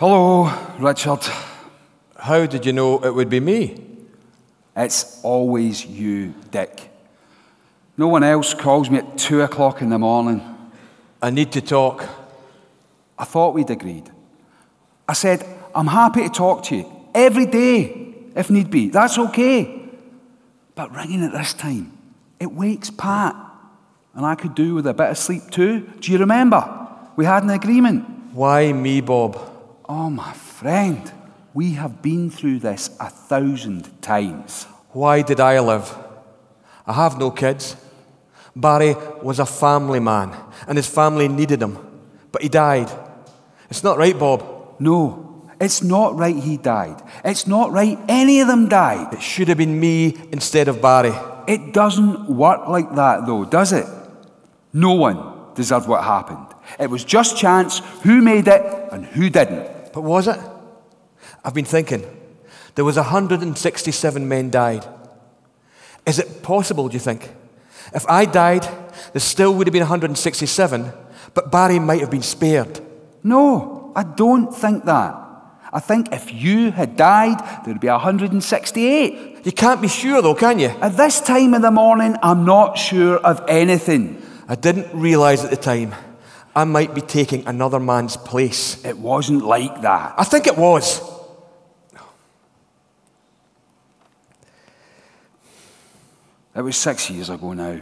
Hello, Richard. How did you know it would be me? It's always you, Dick. No one else calls me at 2 o'clock in the morning. I need to talk. I thought we'd agreed. I said, I'm happy to talk to you every day, if need be. That's okay. But ringing at this time, it wakes Pat. And I could do with a bit of sleep too. Do you remember? We had an agreement. Why me, Bob? Oh, my friend, we have been through this 1,000 times. Why did I live? I have no kids. Barry was a family man, and his family needed him. But he died. It's not right, Bob. No, it's not right he died. It's not right any of them died. It should have been me instead of Barry. It doesn't work like that, though, does it? No one deserved what happened. It was just chance who made it and who didn't. But was it? I've been thinking. There was 167 men died. Is it possible, do you think? If I died, there still would have been 167, but Barry might have been spared. No, I don't think that. I think if you had died, there would be 168. You can't be sure, though, can you? At this time of the morning, I'm not sure of anything. I didn't realise at the time I might be taking another man's place. It wasn't like that. I think it was. It was 6 years ago now.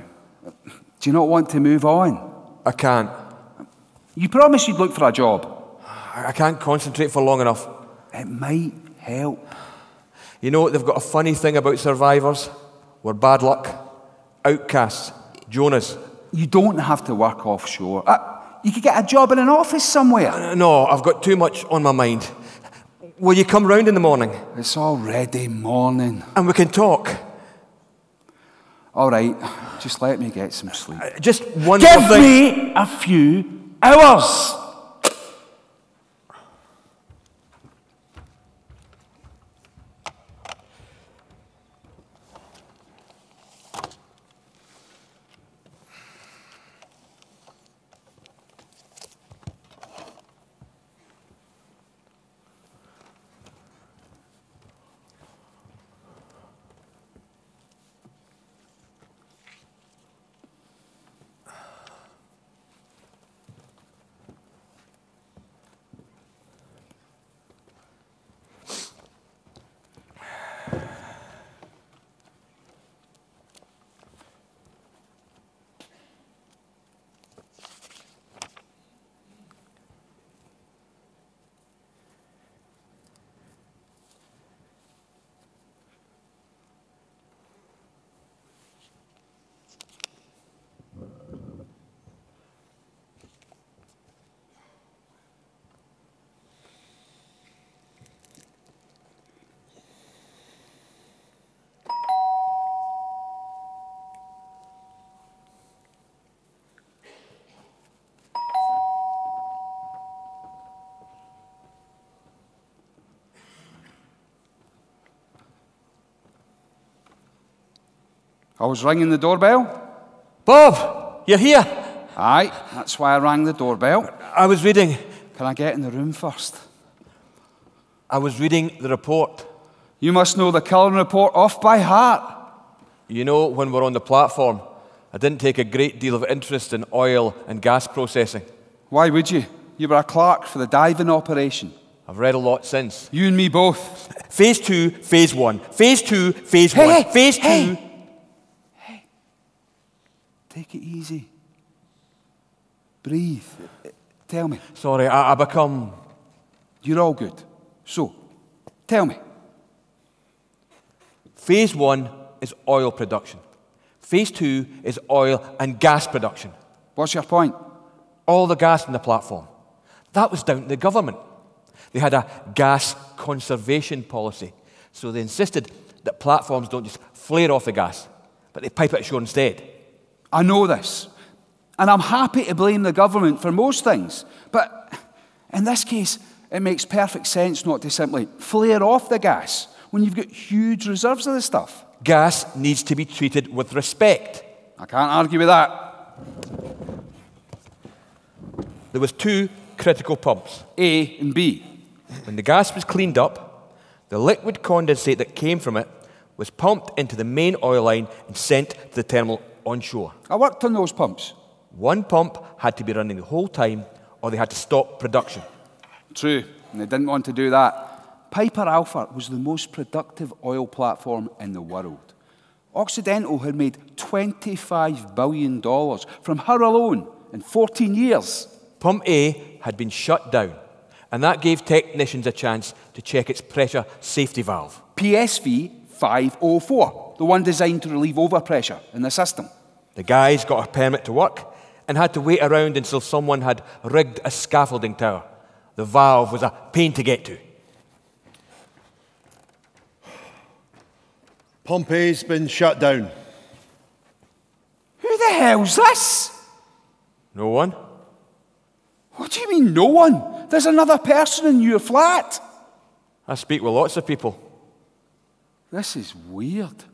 Do you not want to move on? I can't. You promised you'd look for a job. I can't concentrate for long enough. It might help. You know, they've got a funny thing about survivors. We're bad luck. Outcasts. Jonas. You don't have to work offshore. You could get a job in an office somewhere. No, I've got too much on my mind. Will you come round in the morning? It's already morning. And we can talk. All right, just let me get some sleep. Just one Give more thing. me a few hours. I was ringing the doorbell. Bob, you're here. Aye, that's why I rang the doorbell. I was reading. Can I get in the room first? I was reading the report. You must know the Cullen report off by heart. You know, when we're on the platform, I didn't take a great deal of interest in oil and gas processing. Why would you? You were a clerk for the diving operation. I've read a lot since. You and me both. Phase 2, Phase 1. Phase 2, Phase 1. Phase 2. Take it easy. Breathe. Tell me. Sorry, I become... You're all good. So, tell me. Phase 1 is oil production. Phase 2 is oil and gas production. What's your point? All the gas in the platform. That was down to the government. They had a gas conservation policy, so they insisted that platforms don't just flare off the gas, but they pipe it ashore instead. I know this, and I'm happy to blame the government for most things, but in this case, it makes perfect sense not to simply flare off the gas when you've got huge reserves of the stuff. Gas needs to be treated with respect. I can't argue with that. There was 2 critical pumps. A and B. When the gas was cleaned up, the liquid condensate that came from it was pumped into the main oil line and sent to the terminal onshore. I worked on those pumps. One pump had to be running the whole time, or they had to stop production. True, and they didn't want to do that. Piper Alpha was the most productive oil platform in the world. Occidental had made $25 billion from her alone in 14 years. Pump A had been shut down, and that gave technicians a chance to check its pressure safety valve. PSV 504, the one designed to relieve overpressure in the system. The guys got a permit to work and had to wait around until someone had rigged a scaffolding tower. The valve was a pain to get to. Pump A's been shut down. Who the hell's this? No one? What do you mean, no one? There's another person in your flat. I speak with lots of people. This is weird. Do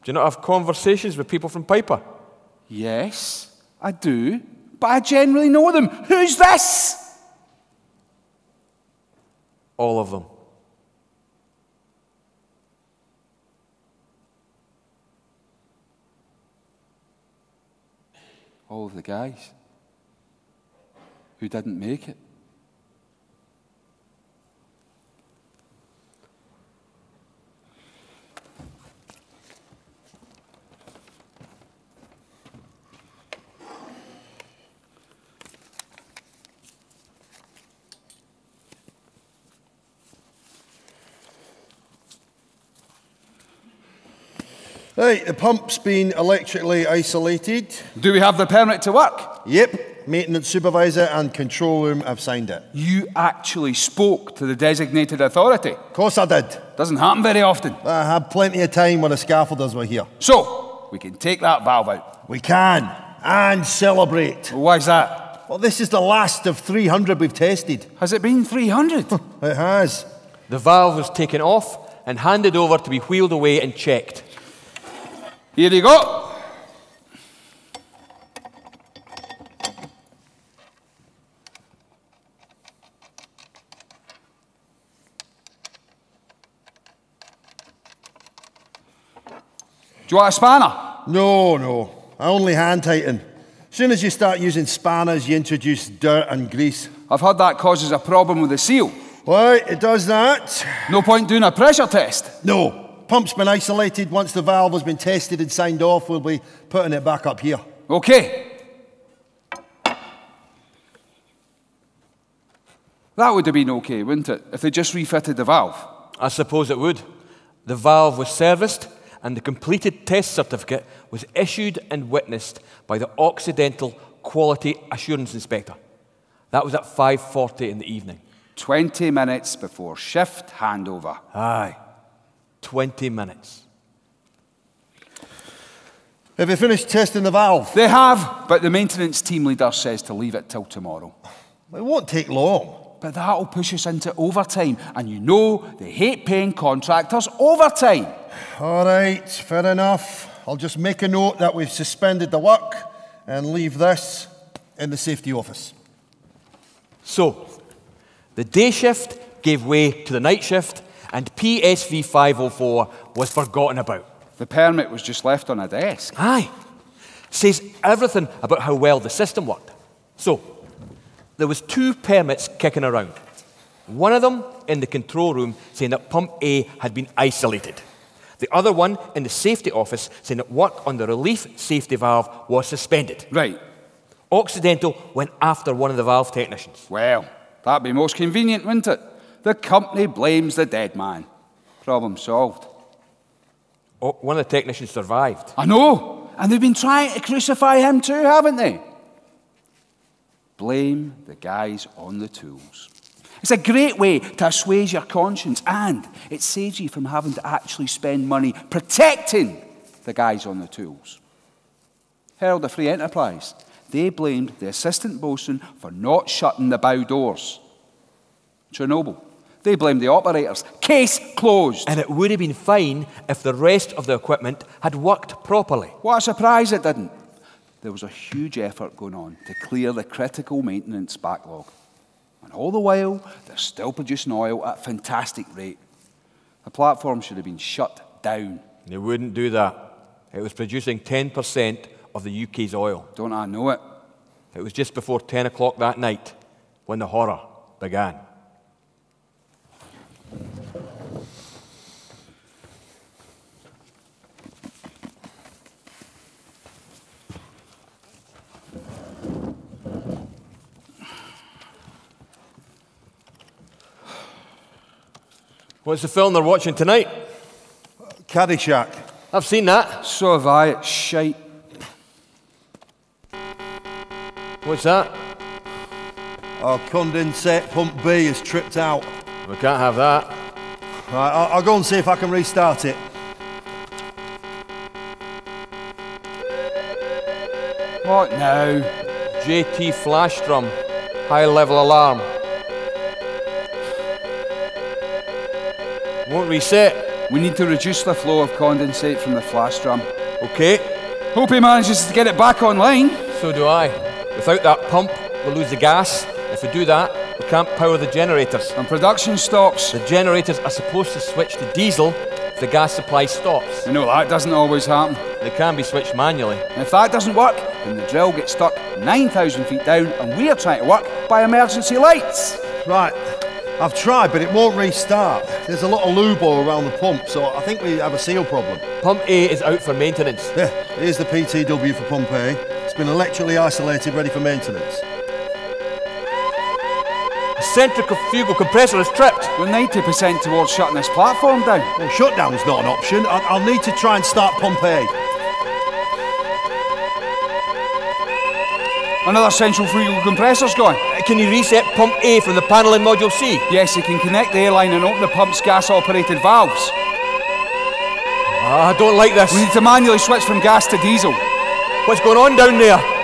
you not have conversations with people from Piper? Yes, I do, but I generally know them. Who's this? All of them. All of the guys who didn't make it. Right, the pump's been electrically isolated. Do we have the permit to work? Yep, maintenance supervisor and control room have signed it. You actually spoke to the designated authority. Of course I did. Doesn't happen very often. I had plenty of time when the scaffolders were here. So, we can take that valve out. We can, and celebrate. Why's that? Well, this is the last of 300 we've tested. Has it been 300? It has. The valve was taken off and handed over to be wheeled away and checked. Here you go. Do you want a spanner? No. I only hand tighten. As soon as you start using spanners, you introduce dirt and grease. I've heard that causes a problem with the seal. Right, it does that. No point doing a pressure test. No. Pump's been isolated. Once the valve has been tested and signed off, we'll be putting it back up here. Okay. That would have been okay, wouldn't it, if they just refitted the valve? I suppose it would. The valve was serviced and the completed test certificate was issued and witnessed by the Occidental Quality Assurance Inspector. That was at 5:40 in the evening. 20 minutes before shift handover. Aye. 20 minutes. Have you finished testing the valve? They have, but the maintenance team leader says to leave it till tomorrow. It won't take long. But that'll push us into overtime, and you know they hate paying contractors overtime. All right, fair enough. I'll just make a note that we've suspended the work and leave this in the safety office. So, the day shift gave way to the night shift, and PSV 504 was forgotten about. The permit was just left on a desk. Aye. Says everything about how well the system worked. So, there was 2 permits kicking around. One of them in the control room saying that pump A had been isolated. The other one in the safety office saying that work on the relief safety valve was suspended. Right. Occidental went after one of the valve technicians. Well, that'd be most convenient, wouldn't it? The company blames the dead man. Problem solved. One of the technicians survived. I know. And they've been trying to crucify him too, haven't they? Blame the guys on the tools. It's a great way to assuage your conscience, and it saves you from having to actually spend money protecting the guys on the tools. Herald of Free Enterprise. They blamed the assistant bosun for not shutting the bow doors. Chernobyl. They blamed the operators. Case closed. And it would have been fine if the rest of the equipment had worked properly. What a surprise it didn't. There was a huge effort going on to clear the critical maintenance backlog. And all the while, they're still producing oil at a fantastic rate. The platform should have been shut down. They wouldn't do that. It was producing 10% of the UK's oil. Don't I know it? It was just before 10 o'clock that night when the horror began. What's the film they're watching tonight? Caddyshack. I've seen that. So have I. It's shite. What's that? Our condensate pump B is tripped out. We can't have that. Right, I'll go and see if I can restart it. What now? JT flash drum. High level alarm. Won't reset. We need to reduce the flow of condensate from the flash drum. Okay, Hope he manages to get it back online. so do I. Without that pump, we'll lose the gas. If we do that, we can't power the generators. And production stops. The generators are supposed to switch to diesel if the gas supply stops. You know that doesn't always happen. They can be switched manually. And if that doesn't work, then the drill gets stuck 9,000 feet down and we are trying to work by emergency lights. Right, I've tried, but it won't restart. There's a lot of lube oil around the pump, so I think we have a seal problem. Pump A is out for maintenance. Yeah, here's the PTW for pump A. It's been electrically isolated, ready for maintenance. A centrifugal compressor is tripped. We're 90% towards shutting this platform down. Well, shutdown's not an option. I'll need to try and start pump A. Another centrifugal compressor's gone. Can you reset pump A from the panel in module C? Yes, you can connect the airline and open the pump's gas-operated valves. I don't like this. We need to manually switch from gas to diesel. What's going on down there?